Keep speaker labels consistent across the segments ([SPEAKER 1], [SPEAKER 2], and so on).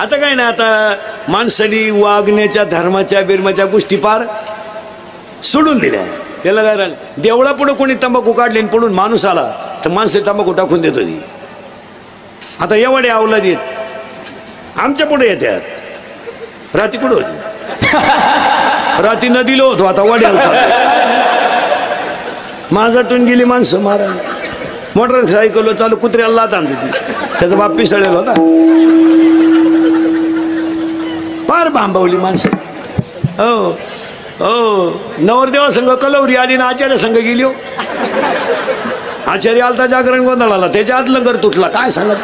[SPEAKER 1] आता काय ना, आता माणसाने वागण्याच्या धर्माच्या बिर्माच्या गोष्टी पार सोडून दिल्या. त्याला काय राहिलं, देवळा पुढे कोणी तंबाखू काढली पडून माणूस आला तर माणसे तंबाखू टाकून देत होती. आता एवढे अवलाद येत आमच्या पुढे येतात. राती कुठं होती? राती नदीला होतो, आता वड्याला माझाटून गेली माणसं मारा. मोटरसायकल चालू कुत्र्याला लात आणते ती, त्याचा बाप पिसळलेला होता. फार भांबवली माणसं. हो हो, नवरदेवा संघ कलवरी आली ना आचार्य संघ गेली. हो, आचार्य आलता जागरण गोंधळाला, त्याच्या आत लंगर तुटला. काय सांगत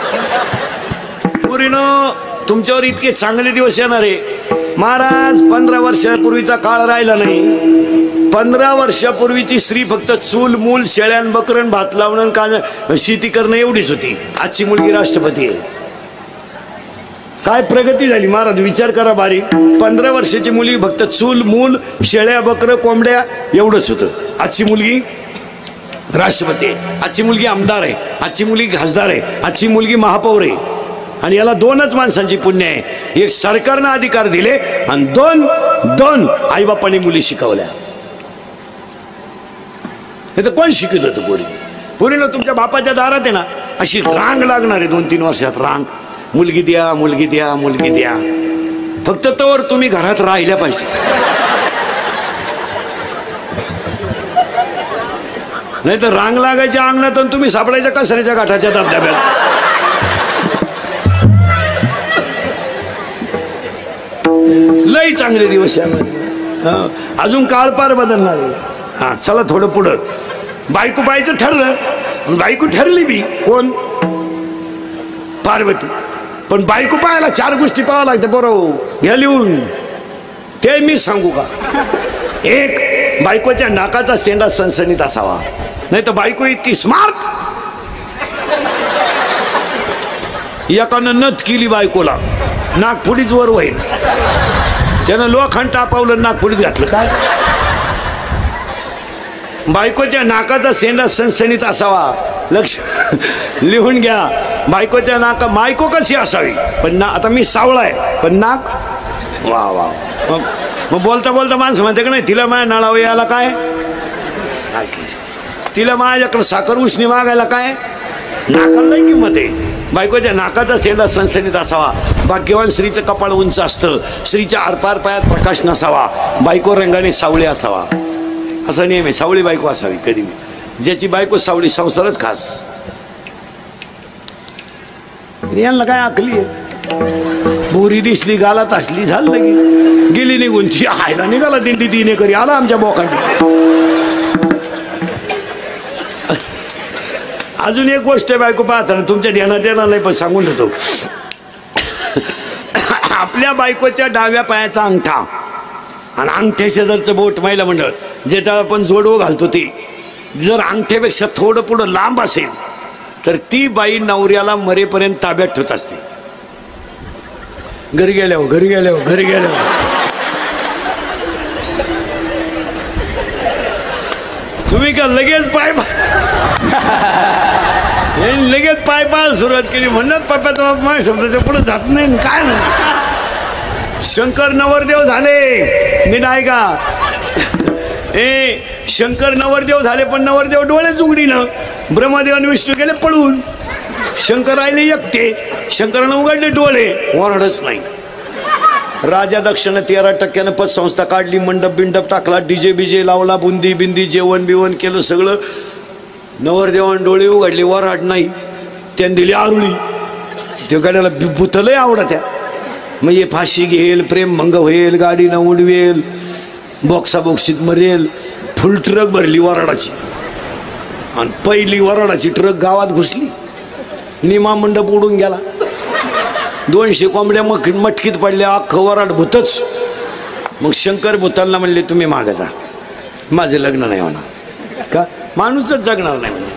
[SPEAKER 1] पुरीनं, तुमच्यावर इतके चांगले दिवस येणार आहे महाराज. 15 वर्षापूर्वीचा काळ राहिला नाही. 15 वर्षापूर्वीची स्त्री फक्त चूल मूल शेळ्यान बकरन भात लावणं का शेती करणं एवढीच होती. आजची मुलगी राष्ट्रपती आहे. काय प्रगती झाली महाराज, विचार करा बारीक. 15 वर्षाची मुलगी फक्त चूल मूल शेळ्या बकर कोंबड्या एवढंच होतं. आजची मुलगी राष्ट्रपती आहे. आजची मुलगी आमदार आहे. आजची मुलगी खासदार आहे. आजची मुलगी महापौर आहे. आणि याला 2च माणसांची पुण्य आहे. एक सरकारनं अधिकार दिले आणि दोन आईबापांनी मुली शिकवल्या. हे तर कोण शिकत होतं? पोरीनं तुमच्या बापाच्या दारात आहे ना अशी रांग लागणार आहे 2-3 वर्षात. रांग, मुलगी द्या मुलगी द्या मुलगी द्या. फक्त तोवर तुम्ही घरात राहिल्या पाहिजे. नाही तर रांग लागायच्या अंगणात आणि तुम्ही सापडायच्या कचऱ्याच्या गाठाच्या धबधब्यात. लई चांगले दिवस आहे. अजून काळ पार बदलणार आहे. हा, चला थोडं पुढं. बायको पाहायचं ठरलं, बायको ठरली बी. कोण? पार्वती. पण बायको पाहायला 4 गोष्टी पाहावं लागतं. बरोबर घ्या लिहून. ते मी सांगू का? 1, बायकोच्या नाकाचा शेंडा सणसणीत असावा. नाही तर बायको इतकी स्मार्ट, एकानं नथ केली बायकोला, नागपुडीच वर होईल. त्यानं लोखंड तापवलं, नागपुडीत घातलं. काय? बायकोच्या नाकाचा शेंडा सणसणीत असावा. लक्ष लिहून घ्या. बायकोच्या नाका, बायको कशी असावी? पण ना, आता मी सावळा आहे पण नाक वा वा. मग बोलता बोलता माणसं म्हणते का नाही, तिला माझ्या नळावं यायला काय, तिला माझ्याकडे साखर उसणी मागायला काय, नाकाला नाही किंमत आहे. बायकोच्या नाकाचा शेंडा सणसणीत असावा. भाग्यवान स्त्रीचं कपाळ उंच असतं. स्त्रीच्या आरपार पायात प्रकाश नसावा. बायको रंगाने सावळी असावा. असा नियम आहे. सावळी बायको असावी कधी. ज्याची बायको सावळी, संसारच खास. यांना काय आकली आहे? बोरी दिसली गालात असली झालं की गेली निघून. ती हायला निघाला दिंडी 3 एकरी आला आमच्या बोकांडी. अजून एक गोष्ट आहे बायको पाहताना, तुमच्या ध्यानात येणार नाही पण सांगून देतो. आपल्या बायकोच्या डाव्या पायाचा अंगठा आणि अंगठ्या शेजारचं बोट, महिला मंडळ जे आपण जोडवं घालतो ते जर अंगठ्यापेक्षा थोडं पुढं लांब असेल तर ती बाई नवऱ्याला मरेपर्यंत ताब्यात ठेवत असते. घरी गेल्यावर तुम्ही का लगेच पाय पाय सुरुवात केली. म्हणत पप्प्याचा बाप माझ्या शब्दाच्या पुढे जात नाही. काय नाही, शंकर नवरदेव झाले. नीट ऐका. शंकर नवरदेव झाले पण नवरदेव डोळेच उघडीनं. ब्रह्मदेव आणि विष्णू गेले पळून. शंकर राहिले एकटे. शंकरानं उघडले डोळे, ओरडच नाही. राजा दक्षिण 13% पतसंस्था काढली. मंडप बिंडप टाकला, डीजे बिजे लावला, बुंदी बिंदी जेवण बिवण केलं सगळं. नवरदेवान डोळे उघडले, वराड नाही. त्याने दिली आरुळी. ते गाड्याला बुथलंय आवडत्या. मग हे फाशी घेईल, प्रेम भंग होईल, गाडीनं उडवेल, बॉक्साबॉक्सीत मरेल. फुल ट्रक भरली वराडाची. आणि पहिली वराडाची ट्रक गावात घुसली. निमा मंडप उडून गेला. 200 कोंबड्या मटकीत पडल्या. अख्खं वराड भूतच. मग शंकर भूतांना म्हणले तुम्ही मागे जा, माझे लग्न नाही होणार. का? माणूसच जगणार नाही म्हणजे.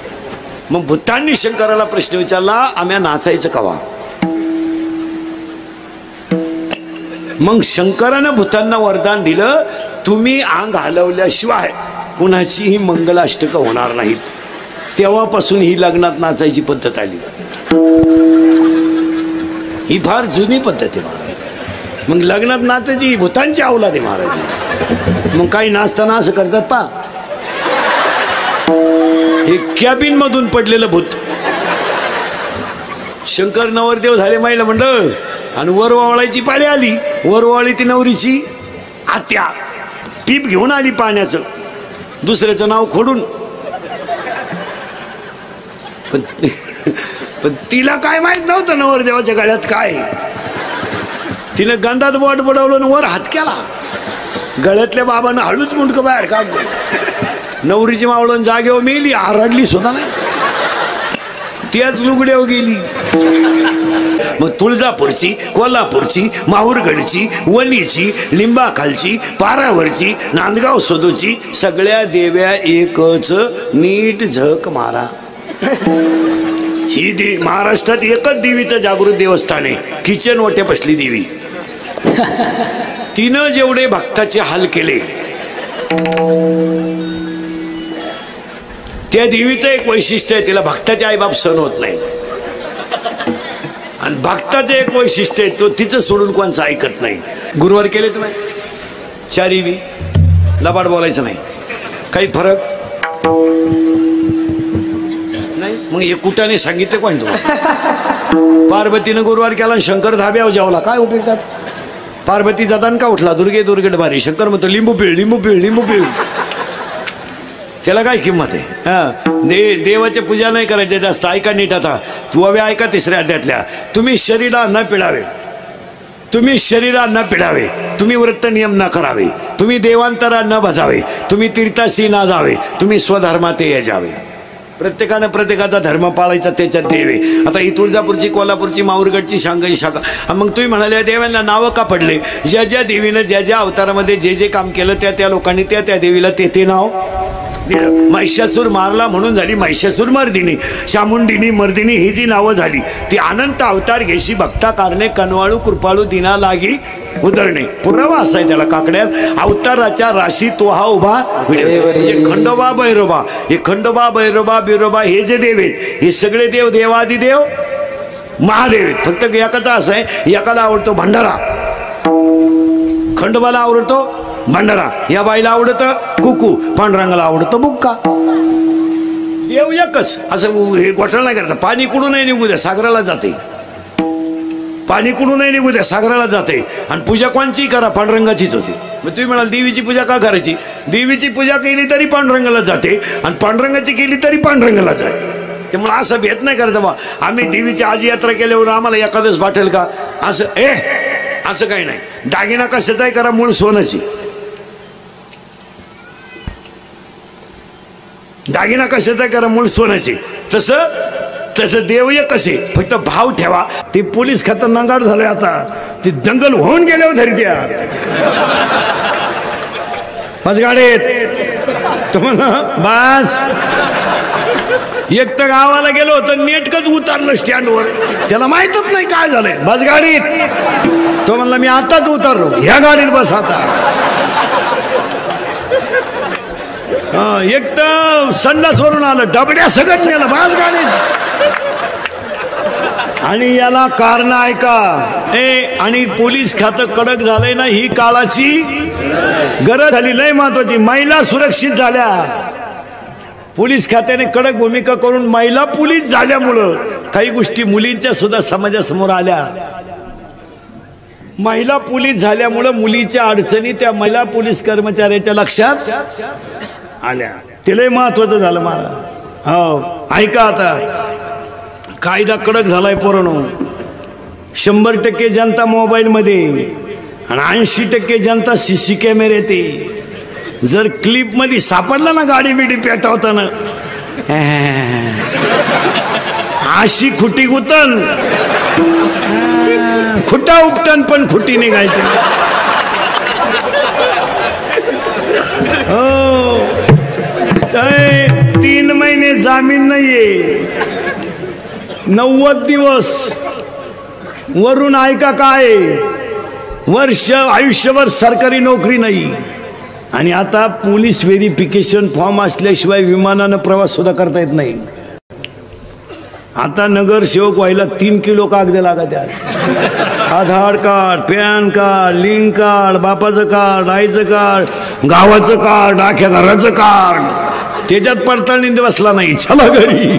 [SPEAKER 1] मग भूतांनी शंकराला प्रश्न विचारला, आम्ही नाचायचं कवा? मग शंकरानं भूतांना वरदान दिलं, तुम्ही अंग हलवल्याशिवाय कुणाचीही मंगलाष्टक होणार नाहीत. तेव्हापासून ही लग्नात नाचायची पद्धत आली. ही फार जुनी पद्धत आहे महाराज. मग लग्नात नाचायची भूतांची अवलाद आहे महाराज. मग काही नाचताना असं करतात पा, हे कॅबिन मधून पडलेलं भूत. शंकर नवरदेव झाले महिला मंडळ आणि वरवावळायची पाळी आली. वरवावळी ती नवरीची आत्या पीप घेऊन आली पाण्याचं, दुसऱ्याचं नाव खोडून. पण तिला काय माहित नव्हतं नवरदेवाच्या गळ्यात काय. तिनं गंधात बोट बुडवलं आणि वर हात केला. गळ्यातल्या बाबांना हळूच मुंडकं बाहेर काढलं. नवरीची मावळून जागेवर मेली, आरडली सुद्धा नाही, त्याच लुगड्यावर गेली. मग तुळजापूरची, कोल्हापूरची, माहूरगडची, वणीची, लिंबाखालची, पारावरची, नांदगाव सदूची सगळ्या देव्या एकच, नीट झक मारा. ही महाराष्ट्रात एकच देवीचं जागृत देवस्थान आहे, किचन ओट्या बसली देवी. तिनं जेवढे भक्ताचे हाल केले, त्या देवीचं एक वैशिष्ट्य आहे, तिला भक्ताचे आईबाप सहन होत नाही. आणि भक्ताचं एक वैशिष्ट्य आहे, तो तिचं सोडून कोणचं ऐकत नाही. गुरुवार केले तुम्ही चारी बी लबाड बोलायचं नाही, काही फरक नाही. मग एकुटाने सांगितलं कोण तुम्हाला? पार्वतीनं गुरुवार केला आणि शंकर धाब्यावर जेवला, काय उपयोगात? पार्वती जाताना का उठला, दुर्गे दुर्गेट भारी. शंकर म्हणतो लिंबू पिळ, लिंबू पिळ, लिंबू पिळ. त्याला काय किंमत आहे? देवाची पूजा नाही करायची जास्त. ऐका नीट आता, तू ऐका तिसऱ्या अध्यायातल्या. तुम्ही शरीराला न पिळावे, तुम्ही शरीराला न पिळावे, तुम्ही व्रत नियम न करावे, तुम्ही देवांतरा न भजावे, तुम्ही तीर्थाशी न जावे, तुम्ही स्वधर्मात यावे. प्रत्येकानं प्रत्येकाचा धर्म पाळायचा, त्याच्यात देवे. आता ही तुळजापूरची, कोल्हापूरची, माहूरगडची, शांघाई शाखा. मग तुम्ही म्हणाले देवांना नावं का पडले? ज्या ज्या देवीनं ज्या ज्या अवतारामध्ये जे जे काम केलं त्या त्या लोकांनी त्या त्या देवीला ते नाव दिलं. महिषासूर मारला म्हणून झाली महिषासूर मर्दिनी, चामुंडिनी, मर्दिनी ही जी नावं झाली ती अनंत अवतार घेशी भक्ता कारणे, कनवाळू कृपाळू दिना लागी उदरणे. पुरावा असा आहे त्याला काकड्यात. अवताराच्या राशी तो हा उभा. खंडोबा भैरोबा, हे खंडोबा भैरोबा बिरोबा हे जे देव आहेत, हे सगळे देव देवादिदेव महादेव आहेत. फक्त एकाचा असं आहे, एकाला आवडतो भंडारा, खंडोबाला आवडतो भंडारा, या बाईला आवडतं कुकू, पांडुरंगाला आवडतं बुक्का. देव एकच. असं हे घोटाळा नाही करता. पाणी कुठून नाही निघू द्या, सागराला जाते. पाणी कुठून नाही निघू द्या, सागराला जाते. आणि पूजा कोणची करा, पांडुरंगाचीच होती. मग तुम्ही म्हणाल देवीची पूजा का करायची? देवीची पूजा केली तरी पांडुरंगाला जाते आणि पांडुरंगाची केली तरी पांडुरंगाला जाते. त्यामुळे असं भेद नाही करता बा आम्ही देवीची आज यात्रा केल्यावर आम्हाला एखादच वाटेल का, असं असं काही नाही. दागिना कशाचाही करा, मूळ सोन्याची. दागिना कशाचा करा, मूळ सोन्याची. तसं देव एक कसे, फक्त भाव ठेवा. ते पोलीस खातं नांगाड झालंय आता, ते दंगल होऊन गेल्यावर धरत्या बस गाडीत तुम्हाला. बस एक तर गावाला गेलो होतं, नेटकच उतरलं स्टँडवर, त्याला माहितच नाही काय झालंय. बस गाडीत. तो म्हणला मी आताच उतरलो, ह्या गाडीत बस आता. एक तर संडासवरून आलं, डबड्या सगळं गेलं, बस गाडीत. आणि याला कारण ऐका, आणि पोलीस खातं कडक झालंय ना, ही काळाची गरज झाली, लय महत्वाची. महिला सुरक्षित झाल्या, पोलीस खात्याने कडक भूमिका करून महिला पोलीस झाल्यामुळं काही गोष्टी मुलींच्या सुद्धा समाजासमोर आल्या. महिला पोलीस झाल्यामुळं मुलीच्या अडचणी त्या महिला पोलीस कर्मचाऱ्याच्या लक्षात आल्या. ते लय महत्वाचं झालं मला. हो ऐका आता, कायदा कडक झालाय पोरांनो. 100% जनता मोबाईल मध्ये आणि 80% जनता सीसी कॅमेरे. ते जर क्लिप मध्ये सापडला ना गाडी बिडी पेटवताना, अशी खुटी गुतन, खुटा उपटन पण खुटी निघायची. हो 3 महिने जामीन नाहीये, 90 दिवस वरून ऐका काय, वर्ष आयुष्यभर सरकारी नोकरी नाही. आणि आता पोलीस व्हेरिफिकेशन फॉर्म असल्याशिवाय विमानानं प्रवास सुद्धा करता येत नाही. आता नगरसेवक व्हायला 3 किलो कागद लागत आहेत. Aadhaar card, PAN card, link card, बापाचं कार्ड, आईचं कार्ड, गावाचं कार्ड, अख्ख्या घराचं कार्ड, त्याच्यात पडताळणी बसला नाही, चला घरी.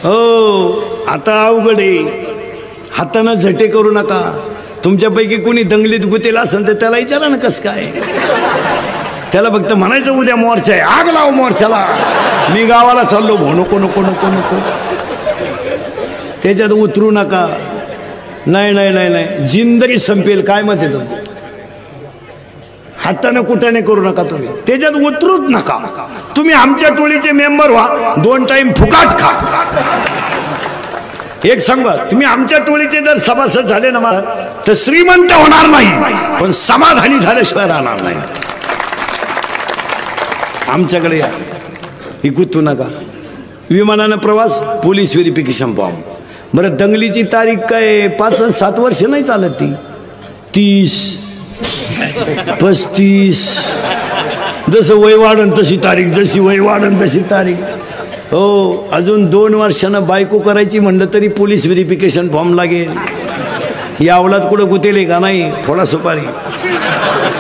[SPEAKER 1] हो आता अवघड आहे. हातानं झटे करू नका. तुमच्यापैकी कोणी दंगलीत गुतेला असेल तर त्याला विचारा ना कसं काय. त्याला फक्त म्हणायचं उद्या मोर्चा आहे, आग लाव मोर्चाला, मी गावाला चाललो. नको नको नको नको, त्याच्यात उतरू नका. नाही नाही नाही नाही, जिंदगी संपेल. काय मत आहे तुमचं? हाताने कुटाने करू नका तुम्ही, त्याच्यात उतरूच नका. तुम्ही आमच्या टोळीचे मेंबर व्हा, 2 टाइम फुकाट खा. एक सांगा, तुम्ही आमच्या टोळीचे जर सभासद झाले ना महाराज, तर श्रीमंत होणार नाही, पण समाधानी झाल्याशिवाय राहणार नाही. आमच्याकडे या, इकुतू नका. विमानानं प्रवास, पोलीस व्हेरिफिकेशन फॉर्म. बरं दंगलीची तारीख काय 5-7 वर्ष नाही चालत, ती 30, 35, जसं वय वाढन तशी तारीख, जशी वय वाढन तशी तारीख. हो अजून 2 वर्षानं बायको करायची म्हणलं तरी पोलीस व्हेरिफिकेशन फॉर्म लागेल. या अवलाद कुठं गुतेले का? नाही. थोडा सुपारी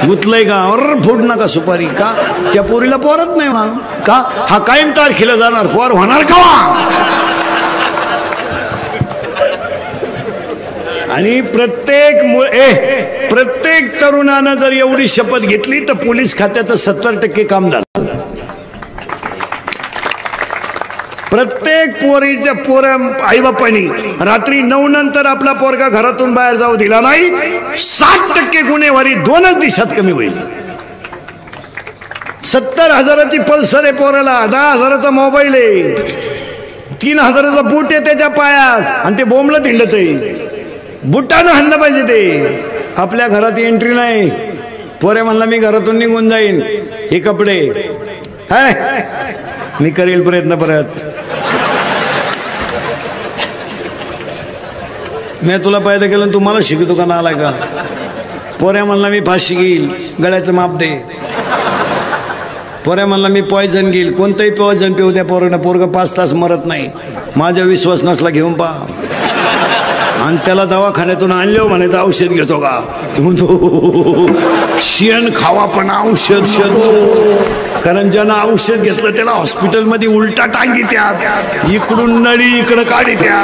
[SPEAKER 1] गुतलंय का? फुट नका सुपारी. का? त्या पोरीला पोरत नाही ना का? हा कायम तारखेला जाणार, पोर होणार का? आणि प्रत्येक तरुणानं जर एवढी शपथ घेतली तर पोलीस खात्याचं 70% काम झालं. प्रत्येक पोऱ्या आईबापांनी रात्री 9 नंतर आपला पोरगा घरातून बाहेर जाऊ दिला नाही, 60% गुन्हेगारी 2च दिवसात कमी होईल. 70,000ची पल्सर आहे पोराला, 10,000चा मोबाईल आहे, 3,000चा बूट आहे त्याच्या पायात, आणि ते बोंबलं तिंडत आहे. बुटानं हाणलं पाहिजे ते. आपल्या घरात एंट्री नाही. पोऱ्या म्हणला मी घरातून निघून जाईन, हे कपडे हाय, मी करेल प्रयत्न परत. मी तुला पैदा केलं, तुम्हाला शिकतो का नालाय का? पोऱ्या म्हणला मी फाशी घेईल, गळ्याचं माप दे. पोऱ्या म्हणला मी पॉयझन घेईल, कोणतंही पॉयझन पिऊ द्या पोरांना, पोरगा 5 तास मरत नाही. माझा विश्वास नसला घेऊन पहा. आणि त्याला दवाखान्यातून आणले म्हणायचं औषध घेतो का? शेण खावा पण औषध शोध. कारण ज्यानं औषध घेतलं त्याला हॉस्पिटलमध्ये उलटा टांगी त्या, इकडून नळी इकडं काढी त्या.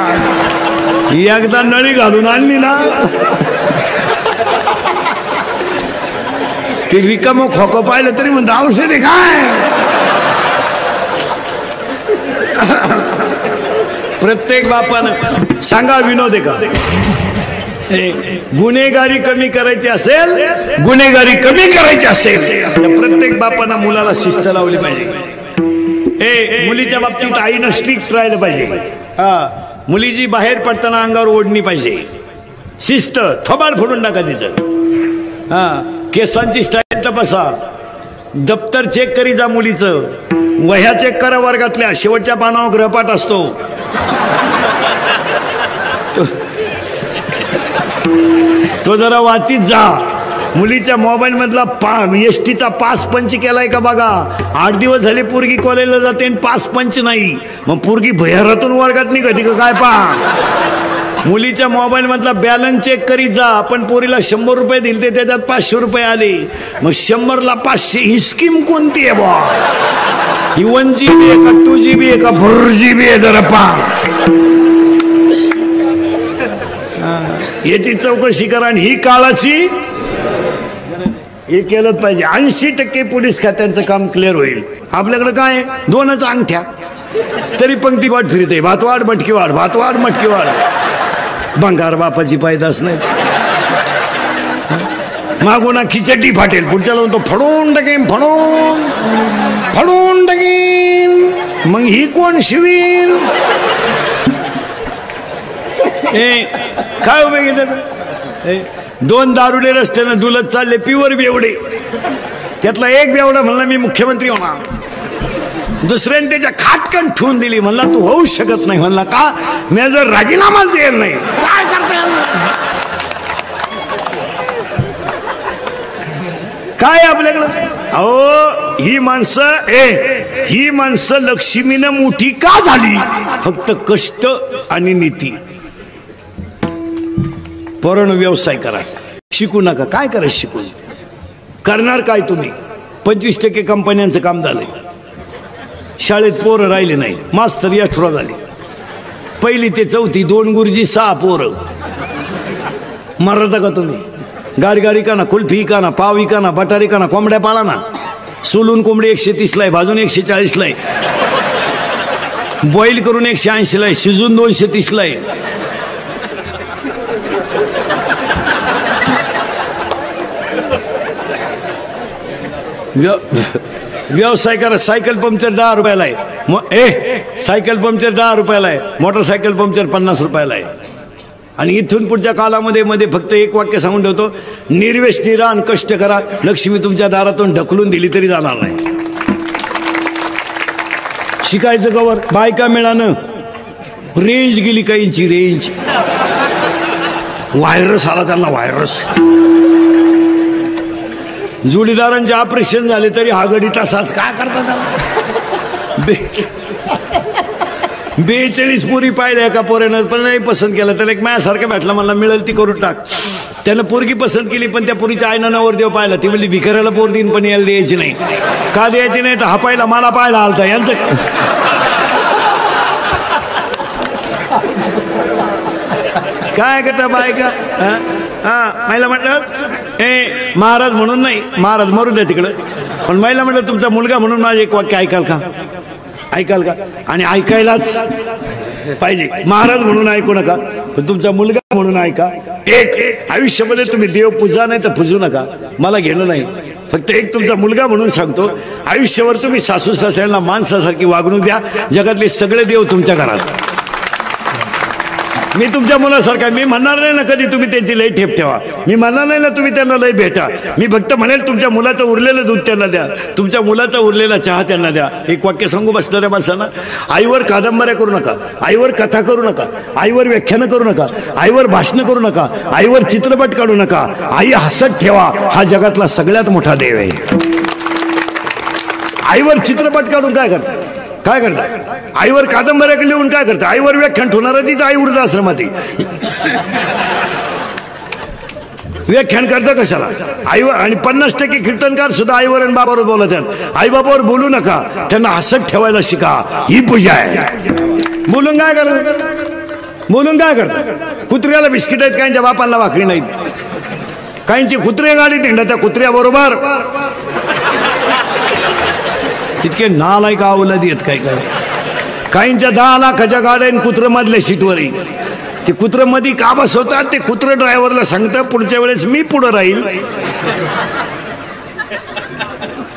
[SPEAKER 1] एकदा नळी घालून आणली ना, ते रिकामं खोकं पाहिलं तरी म्हणतं औषध आहे काय. प्रत्येक बापानं सांगा, विनोद आहे का? गुन्हेगारी कमी करायची असेल, गुन्हेगारी कमी करायची असेल, प्रत्येक बापानं मुलाला शिस्त लावली पाहिजे. मुलीच्या बाबतीत आईनं स्ट्रिक्ट राहिलं पाहिजे. हा, मुलीची बाहेर पडताना अंगावर ओढणी पाहिजे, शिस्त. थोबाड फोडून टाका तिचं. हा, केसांची स्टाईल तपासा, दप्तर चेक करी जा मुलीचं, वह्या चेक करा वर्गातल्या, शेवटच्या पानावर गृहपाठ असतो. तो जरा वाचित जा. मुलीच्या मोबाईल मधला एसटीचा पास पंच केलाय का बघा. 8 दिवस झाले पोरगी कॉलेजला जाते आणि पास पंच नाही. मग पोरगी भैरातून वर्गात निघते का काय पहा. मुलीच्या मोबाईल मधला बॅलन्स चेक करीत जा. आपण पोरीला 100 रुपये दिले, त्याच्यात 500 रुपये आले. मग 100ला 500 ही स्कीम कोणती आहे बा? ही 1 GB आहे का 2 GB आहे का 4 GB आहे? जरा पहा, याची चौकशी करा. आणि ही काळाची हे केलंच पाहिजे. 80% पोलीस खात्यांचं काम क्लिअर होईल. आपल्याकडे काय 2च अंगठ्या, तरी पंक्ती वाट फिरते, भातवाड मटकी वाढ, भातवाड मटकी वाढ. भंगार बापाची पायदास नाही. मागून खिचडी फाटेल, पुढच्या लावून तो फडून टाकेन, फडून टाकेन. मग ही कोण शिवीन? काय उभे गेले? 2 दारुडे रस्त्यानं दुलत चालले, प्युअर बेवडे. त्यातला एक बेवडा म्हणला मी मुख्यमंत्री होणार. दुसऱ्याने त्याच्या खाटकन ठेवून दिली. म्हणला तू होऊ शकत नाही. म्हणला का? मी जर राजीनामाच देईल नाही. काय करता काय आपल्याकडं? अहो ही माणसं ही माणसं लक्ष्मीनं मोठी का झाली? फक्त कष्ट आणि नीती. पोरांनो व्यवसाय करा, शिकू नका. काय करा शिकून? करणार काय तुम्ही? 25% कंपन्यांचं काम झालंय. शाळेत पोरं राहिले नाही, मास्तर एक्स्ट्रा झाले. 1ली ते 4थी 2 गुरुजी 6 पोरं. मरता का तुम्ही? गारगारी का ना, कुल्फी का ना, पावी का ना, बटारी का ना, कोंबड्या पाळा ना. सोलून कोंबडी 130 ला आहे, भाजून 140 ला आहे, बॉईल करून 180 ला आहे, शिजून 230 ला आहे. व्यवसाय करा. सायकल पंक्चर 10 रुपयाला आहे. सायकल पंक्चर 10 रुपयाला आहे, मोटरसायकल पंक्चर 50 रुपयाला आहे. आणि इथून पुढच्या कालामध्ये फक्त एक वाक्य सांगून ठेवतो, निर्व्यसनी राहा आणि कष्ट करा. लक्ष्मी तुमच्या दारातून ढकलून दिली तरी जाणार नाही. शिकायचं कवर? बायका मिळानं रेंज गेली, काहींची रेंज. व्हायरस आला त्यांना, व्हायरस. जोडीदारांचे ऑपरेशन झाले तरी हा गडी तसाच. काय करता त्याला? 42 पोरी पाहिल्या एका पोऱ्यानं, पण नाही पसंत केलं. त्याला एक माझ्यासारखा भेटला, मला मिळेल ती करून टाक. त्यानं पोरगी पसंत केली, पण त्या पोरीच्या आईनं नवरदेव पाहिला. ती म्हणली भिकाऱ्याला पोर देईन पण याला द्यायची नाही. का द्यायची नाही? तर हा पाहिला, मला पाहिला आलता. यांचं काय करता बायका? महिला म्हटलं महाराज म्हणून नाही, महाराज मरू द्या तिकडं, पण महिला म्हटलं तुमचा मुलगा म्हणून माझं एक वाक्य ऐकाल का? ऐकाल का? आणि ऐकायलाच पाहिजे. महाराज म्हणून ऐकू नका, पण तुमचा मुलगा म्हणून ऐका. एक आयुष्यामध्ये तुम्ही देव पूजा नाही तर पूजू नका, मला घेणं नाही. फक्त एक तुमचा मुलगा म्हणून सांगतो, आयुष्यावर तुम्ही सासू सासऱ्यांना माणसासारखी वागणूक द्या. जगातले सगळे देव तुमच्या घरात. मी तुमच्या मुलासारखा, मी म्हणणार नाही ना कधी तुम्ही त्यांची लई ठेप ठेवा. मी म्हणणार नाही ना तुम्ही त्यांना लई भेटा. मी फक्त म्हणेल तुमच्या मुलाचं उरलेलं दूध त्यांना द्या, तुमच्या मुलाचा उरलेला चहा त्यांना द्या. एक वाक्य सांगू बसणाऱ्या माणसांना, आईवर कादंबऱ्या करू नका, आईवर कथा करू नका, आईवर व्याख्यानं करू नका, आईवर भाषणं करू नका, आईवर चित्रपट काढू नका. आई हसत ठेवा, हा जगातला सगळ्यात मोठा देव आहे. आईवर चित्रपट काढून काय करता? काय करता? आईवर कादंबऱ्या लिहून काय करता? आईवर व्याख्यान ठेवणार तीच आई वृद्धाश्रमात. व्याख्यान करता कशाला? आईवर. आणि 50% कीर्तनकार सुद्धा आईवर आणि बाबावर बोलतात. आई बाबावर बोलू नका, त्यांना हसत ठेवायला शिका. ही पूजा आहे. बोलून काय करता? बोलून काय करता? कुत्र्याला बिस्किट आहेत, काहींच्या बापांना भाकरी नाहीत. काहींची कुत्रे गाडीत हिंडा, त्या कुत्र्याबरोबर. इतके नालायक अवलादी आहेत काय काय. काहींच्या 10 लाखाच्या गाड्या कुत्र मधल्या सीटवर. ते कुत्र मध्ये का बसवतात? ते कुत्र ड्रायव्हरला सांगतं पुढच्या वेळेस मी पुढे राहील.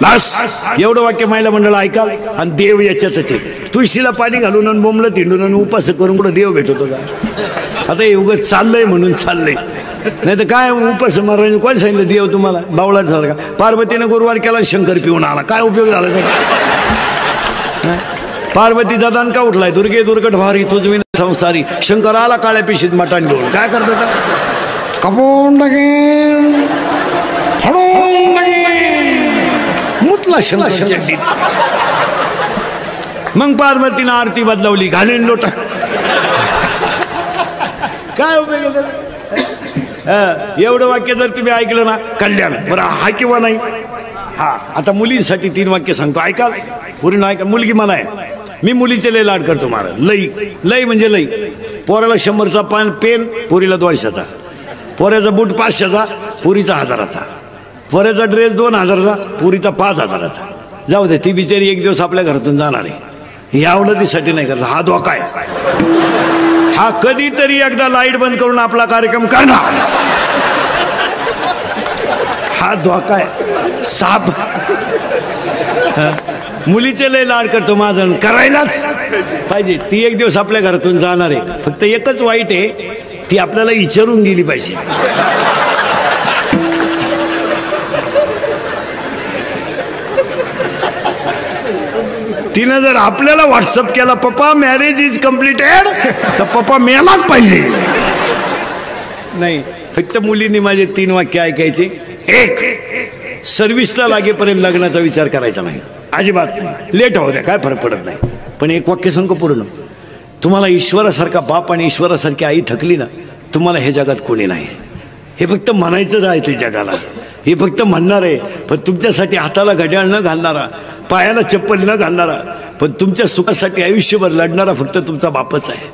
[SPEAKER 1] बस एवढं वाक्य महिला मंडळ ऐका. आणि देव याच्यातच आहे. तुळशीला पाणी घालून आणि बोंबलं तिंडून आणि उपास करून कुठं देव भेटतो का? आता हे उगाच चाललंय म्हणून चाललंय, नाही तर काय उपास मारायचं? कोण सांगितलं देव तुम्हाला? बावळाट सारखा. पार्वतीनं गुरुवार केला, शंकर पिऊन आला, काय उपयोग झाला त्याचा? पार्वतीचा दणका उठलाय, दुर्गे दुर्गट भारी तुझ विना संसारी. शंकर आला काळ्या पिशीत मटण घेऊन. काय करतात? कपून मुतला शंकर चड्डीत. मग पार्वतीनं आरती बदलवली, घालीन लोटा. काय उपयोग? एवढं वाक्य जर तुम्ही ऐकलं ना, कल्याण. बरं हा किंवा नाही? हा. आता मुलींसाठी 3 वाक्य सांगतो, ऐकाल? पुरी ऐका. मुलगी मला आहे, मी मुलीचे लय लाड करतो महाराज. लई लई म्हणजे लई. पोराला 100चा पेन, पुरीला 200चा. पोऱ्याचा बूट 500चा, पुरीचा 1000चा. पोऱ्याचा ड्रेस 2000चा, पुरीचा 5000चा. जाऊ दे, ती बिचारी एक दिवस आपल्या घरातून जाणार आहे. या अवलतीसाठी नाही करत. हा धोका आहे. हा कधीतरी एकदा लाईट बंद करून आपला कार्यक्रम करणार. हा धोका आहे. साप. मुलीचे लय लाड करतो माझा, करायलाच पाहिजे. ती एक दिवस आपल्या घरातून जाणार आहे. फक्त एकच वाईट आहे, ती आपल्याला विचारून गेली पाहिजे. तिनं जर आपल्याला व्हॉट्सअप केला, पप्पा मॅरेज इज कम्प्लिटेड, तर पप्पा मेलाच पाहिजे. नाही, फक्त मुलींनी माझे 3 वाक्य ऐकायचे. एक, सर्व्हिसला लागेपर्यंत लग्नाचा विचार करायचा नाही. अजिबात नाही, लेट होऊ द्या, काय फरक पडत नाही. पण एक वाक्य सांगू पूर्ण, तुम्हाला ईश्वरासारखा बाप आणि ईश्वरासारखी आई थकली ना, तुम्हाला हे जगात कोणी नाही. हे फक्त म्हणायचं राहते जगाला, हे फक्त म्हणणार आहे, पण तुमच्यासाठी हाताला घड्याळ न घालणारा, पायाला चप्पल न घालणारा, पण तुमच्या सुखासाठी आयुष्यभर लढणारा फक्त तुमचा बापच आहे.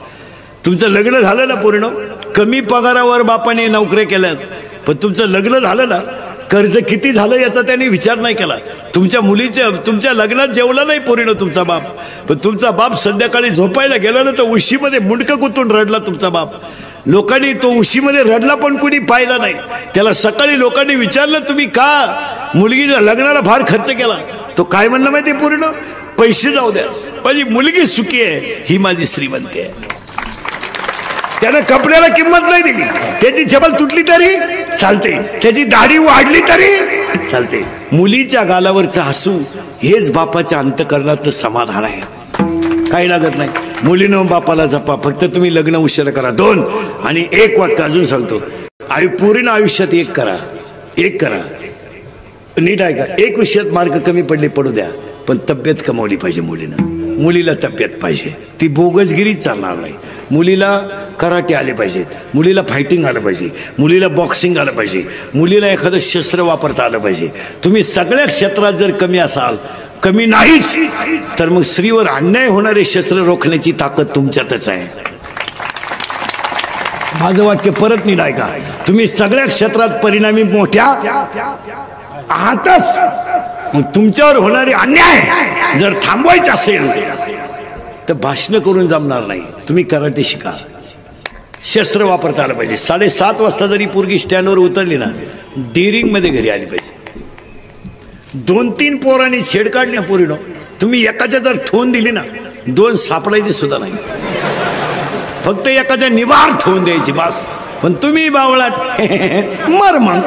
[SPEAKER 1] तुमचं लग्न झालं ना पूर्ण, कमी पगारावर बापाने नोकऱ्या केल्यात, पण तुमचं लग्न झालं ना, कर्ज किती झालं याचा त्याने विचार नाही केला. तुमच्या तुमच्या लग्नात जेवला नाही पूर्ण तुमचा बाप, पण तुमचा बाप संध्याकाळी झोपायला गेला ना तर उशीमध्ये मुंडकं कुतून रडला तुमचा बाप. लोकांनी तो उशीमध्ये रडला पण कुणी पाहिला नाही. त्याला सकाळी लोकांनी विचारलं तुम्ही का मुलगीच्या लग्नाला फार खर्च केला, तो काय म्हणला माहिती पूर्ण, पैसे जाऊ द्या, माझी मुलगी सुखी आहे, ही माझी श्रीमंती आहे. त्यानं कपड्याला किंमत नाही दिली, त्याची चपल तुटली तरी चालते, त्याची दाढी वाढली तरी चालते. मुलीच्या गालावरचं हसू हेच बापाच्या अंतकरणातलं समाधान आहे, काही लागत नाही. मुलीनं बापाला जपा, फक्त तुम्ही लग्न उशीर करा. 2 आणि 1 वाक्य अजून सांगतो, पूर्ण आयुष्यात एक करा, नीट आहे का. एक विषयात मार्क कमी पडले पडू द्या, पण तब्येत कमावली पाहिजे मुलीनं. मुलीला तब्येत पाहिजे, ती बोगसगिरीच चालणार नाही. मुलीला कराटे आले पाहिजेत, मुलीला फायटिंग आलं पाहिजे, मुलीला बॉक्सिंग आलं पाहिजे, मुलीला एखादं शस्त्र वापरता आलं पाहिजे. तुम्ही सगळ्या क्षेत्रात जर कमी असाल, कमी नाहीच, तर मग स्त्रीवर अन्याय होणारे शस्त्र रोखण्याची ताकद तुमच्यातच आहे. माझं वाक्य परत नीट ऐका, तुम्ही सगळ्या क्षेत्रात परिणामी मोठ्या आहातच, मग तुमच्यावर होणारे अन्याय जर थांबवायचे असेल तर भाषण करून जमणार नाही. तुम्ही कराटे शिका, शस्त्र वापरता आलं पाहिजे. 7:30 वाजता जरी पोरगी स्टँडवर उतरली ना, डेअरिंग मध्ये घरी आली पाहिजे. 2-3 पोरांनी छेड काढली ना पोरीनो, तुम्ही एकाच्या जर ठेवून दिली ना, 2 सापडायची सुद्धा नाही, फक्त एकाच्या निवार ठेवून द्यायची बस. पण तुम्ही बावळाट मर मग.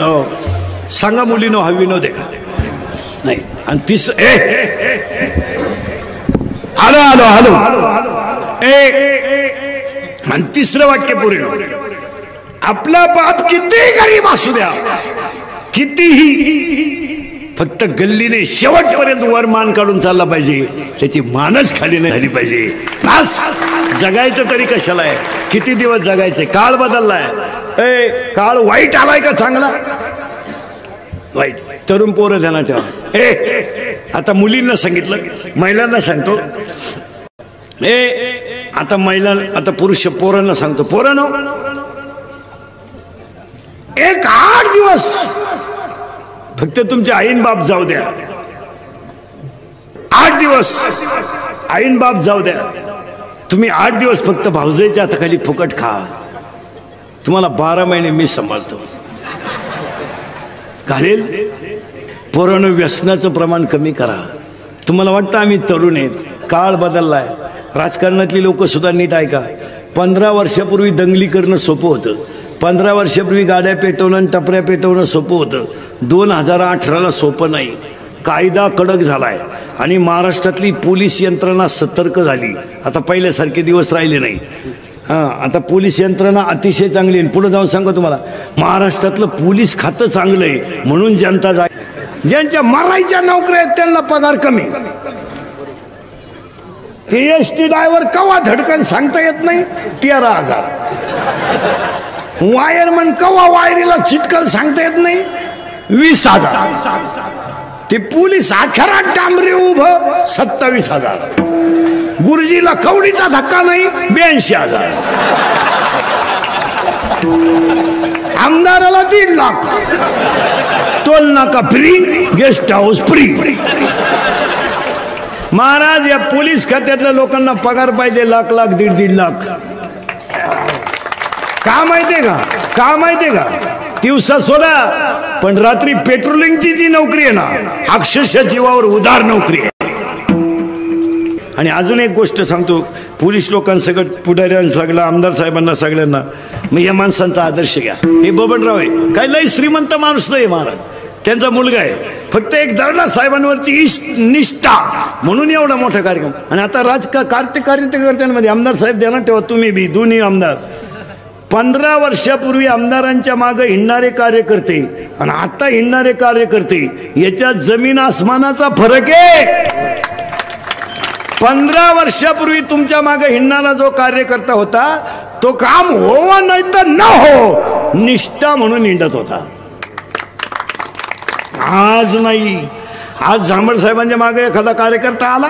[SPEAKER 1] हो सांगा मुलीनो, हा विनोद आहे का नाही. आणि आलो आणि तिसरं वाक्य पूर्ण, आपला बाप कितीही गरीब असू द्या, कितीही, फक्त गल्लीने शेवटपर्यंत वर मान काढून चालला पाहिजे, त्याची मानच खाली नाही झाली पाहिजे. बस जगायचं तरी कशाला आहे, किती दिवस जगायचे, काळ बदललाय. काळ वाईट आलाय का चांगला, वाईट. तरुण पोरं ध्यानात ठेवा. आता मुलींना सांगितलं, महिलांना सांगतो, आता पुरुष पोरांना सांगतो, पोरांनो, एक 8 दिवस फक्त तुमचे आईन बाप जाऊ द्या, 8 दिवस आईन बाप जाऊ द्या. तुम्ही 8 दिवस फक्त भावजाईच्या हाताखाली फुकट खा, तुम्हाला 12 महिने मी सांभाळतो. घालेल. पोरांनो, व्यसनाचं प्रमाण कमी करा. तुम्हाला वाटतं आम्ही तरुण आहेत, काळ बदललाय. राजकारणातली लोक सुद्धा नीट ऐका. 15 वर्षापूर्वी दंगली करणं सोपं होतं, 15 वर्षापूर्वी गाड्या पेटवणं आणि टपऱ्या पेटवणं सोपं होतं. 2018ला सोपं नाही. कायदा कडक झालाय आणि महाराष्ट्रातली पोलीस यंत्रणा सतर्क झाली. आता पहिल्यासारखे दिवस राहिले नाही. आता पोलीस यंत्रणा अतिशय चांगली आहे. पुढे जाऊन सांगतो तुम्हाला, महाराष्ट्रातलं पोलीस खातं चांगलं आहे म्हणून जनता जाय. ज्यांच्या मारायच्या नोकऱ्या आहेत त्यांना पगार कमी. PhD ड्रायव्हर कवा धडकन सांगता येत नाही, 13,000. वायरमन कवा वायरीला चिटकल सांगता येत नाही, 20,000. ते पोलीस अखेरात डांबरे उभं 27,000. गुरुजीला कवडीचा धक्का नाही, 82,000. आमदाराला 1.5 लाख. टोल नाका free, guest house free. Maharaj, या पोलीस खात्यातल्या लोकांना पगार पाहिजे लाख लाख, 1.5 लाख. का माहितीये का, दिवसा सोडा, पण रात्री पेट्रोलिंगची जी नोकरी आहे ना, अक्षरशः जीवावर उदार नोकरी आहे. आणि अजून एक गोष्ट सांगतो, पोलीस लोकांसकट पुढाऱ्यांना सगळं, आमदार साहेबांना सगळ्यांना, मग या माणसांचा आदर्श घ्या. हे बबनराव आहे, काही लई श्रीमंत माणूस नाही महाराज, त्यांचा मुलगा आहे, फक्त एक दर्डा साहेबांवरची निष्ठा म्हणून एवढा मोठा कार्यक्रम. आणि आता कार्यकर्त्यांमध्ये आमदार साहेब ध्यानात ठेवा, तुम्ही बी दोन्ही आमदार, 15 वर्षापूर्वी आमदारांच्या मागे हिंडणारे कार्यकर्ते आणि आता हिंडणारे कार्यकर्ते याच्यात जमीन आसमानाचा फरक आहे. 15 वर्षापूर्वी तुमच्या मागे हिंडणारा जो कार्यकर्ता होता तो काम हो नाही तर न हो निष्ठा म्हणून हिंडत होता. आज नाही. आज झांबड साहेबांच्या मागे एखादा कार्यकर्ता आला,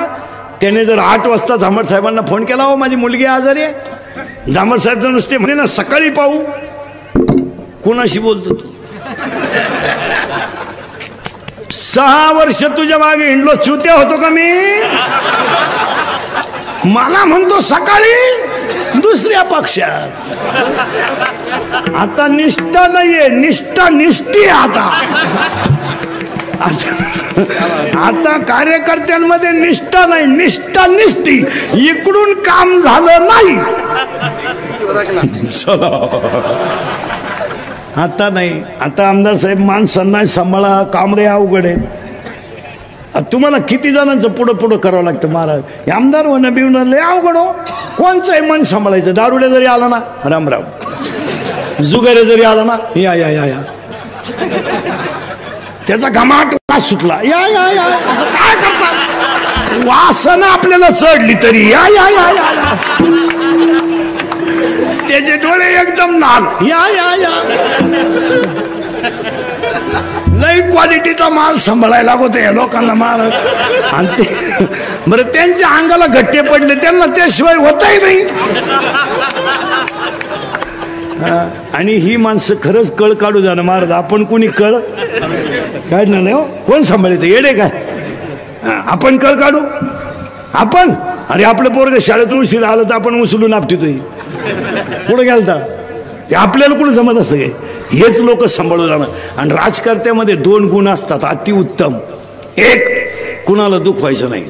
[SPEAKER 1] त्याने जर 8 वाजता झांबड साहेबांना फोन केला, हो माझी मुलगी आजारी आहे, झांबड साहेब जर नुसते म्हणे ना सकाळी पाहू, कोणाशी बोलतो तू? 6 वर्ष तुझ्या मागे हिंडलो, चुत्या होतो का मी? मला म्हणतो सकाळी दुसऱ्या पक्षात. आता निष्ठा नाहीये, निष्ठा निष्ठी आता. आता कार्यकर्त्यांमध्ये निष्ठा नाही, निष्ठा निष्ठी. इकडून काम झालं नाही आता नाही. आता आमदार साहेब माणसांना सांभाळा, कामरे अवघड आहे. तुम्हाला किती जणांचं पुढं पुढं करावं लागतं महाराज. आमदार होणं बिवणं लय अवघड हो. कोणचंही मन सांभाळायचं. दारुडे जरी आला ना राम राम, जुगारे जरी आला ना या या या या, त्याचा घमाट वास सुटला, या या या. काय करतात? वासना आपल्याला चढली तरी या या या या, त्याचे डोळे एकदम लाल, या या या. लई क्वालिटीचा माल सांभाळायला लागतो या लोकांना महाराज. आणि ते बरं त्यांच्या अंगाला गट्टे पडले, त्यांना त्याशिवाय होतही नाही. आणि ही माणसं खरंच कळ काढू जाणं महाराज. आपण कोणी कळ काढणार नाही हो. कोण सांभाळते? येडे काय आपण कळ काढू? आपण अरे आपलं पोरग शाळेत उशीर आलं तर आपण उचलून आपटितोय. कुठं गेलता ते आपल्याला कुठं जमत असं काय? हेच लोक सांभाळू जाणं. आणि राजकारत्यामध्ये 2 गुण असतात अतिउत्तम. एक, कुणाला दुःख व्हायचं नाही.